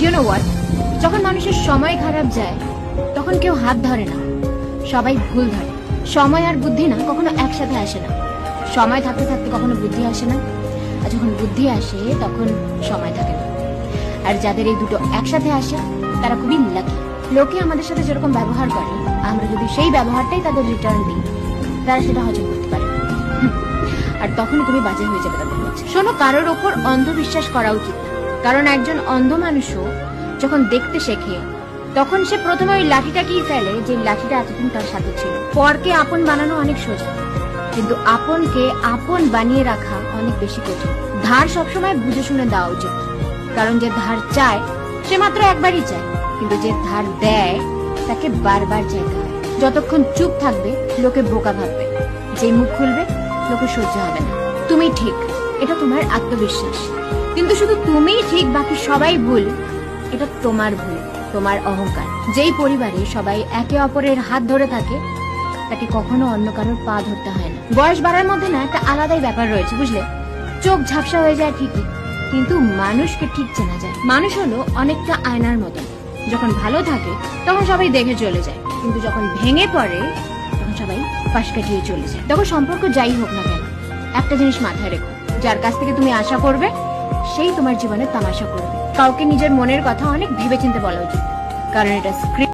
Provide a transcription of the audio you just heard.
You know what, যখন মানুষের সময় খারাপ যায় তখন কেউ হাত ধরে না, সবাই ভুল ধরে। সময় আর বুদ্ধি না কখনো একসাথে আসে না। সময় থাকতে থাকতে কখনো বুদ্ধি আসে না, আর যখন বুদ্ধি আসে তখন সময় থাকে না। আর যাদের এই দুটো একসাথে আসে তারা খুবই লাকি। লোকে আমাদের সাথে যেরকম ব্যবহার করে, আমরা যদি সেই ব্যবহারটাই তাদের রিটার্ন দিই, তারা সেটা হজম করতে পারে। আর তখন তুমি বাজে হয়ে যাবে তাদের কাছে। শোনো, কারোর ওপর অন্ধবিশ্বাস করা উচিত না, কারণ একজন অন্ধ মানুষও যখন দেখতে শেখে তখন সে প্রথমে ওই লাঠিটাকেই ফেলে যে লাঠিটা এতদিন তার সাথে ছিল। পরকে আপন বানানো অনেক সোজা, কিন্তু আপনকে আপন বানিয়ে রাখা অনেক বেশি কঠিন। ধার সবসময় বুঝে শুনে দেওয়া উচিত, কারণ যে ধার চায় সে মাত্র একবারই চায়, কিন্তু যে ধার দেয় তাকে বারবার চাইতে হয়। যতক্ষণ চুপ থাকবে লোকে বোকা ভাববে, যে মুখ খুলবে লোকে সহ্য হবে না। তুমি ঠিক, এটা তোমার আত্মবিশ্বাস, কিন্তু শুধু তুমিই ঠিক বাকি সবাই ভুল, এটা তোমার ভুল, তোমার অহংকার। যেই পরিবারে সবাই একে অপরের হাত ধরে থাকে তাকে কখনো অন্য কারোর পা ধরতে হয় না। বয়স বাড়ার মধ্যে না একটা আলাদাই ব্যাপার রয়েছে, বুঝলে? চোখ ঝাপসা হয়ে যায় ঠিকই, কিন্তু মানুষকে ঠিক চেনা যায়। মানুষ হলো অনেকটা আয়নার মতো, যখন ভালো থাকে তখন সবাই দেখে চলে যায়, কিন্তু যখন ভেঙে পড়ে তখন সবাই পাশ কাটিয়ে চলে যায়। তখন সম্পর্ক যাই হোক না কেন, একটা জিনিস মাথায় রেখো, যার কাছ থেকে তুমি আশা করবে সেই তোমার জীবনে তামাশা করবে। কাউকে নিজের মনের কথা অনেক ভেবেচিন্তে বলা উচিত, কারণ এটা স্ক্রিপ্ট।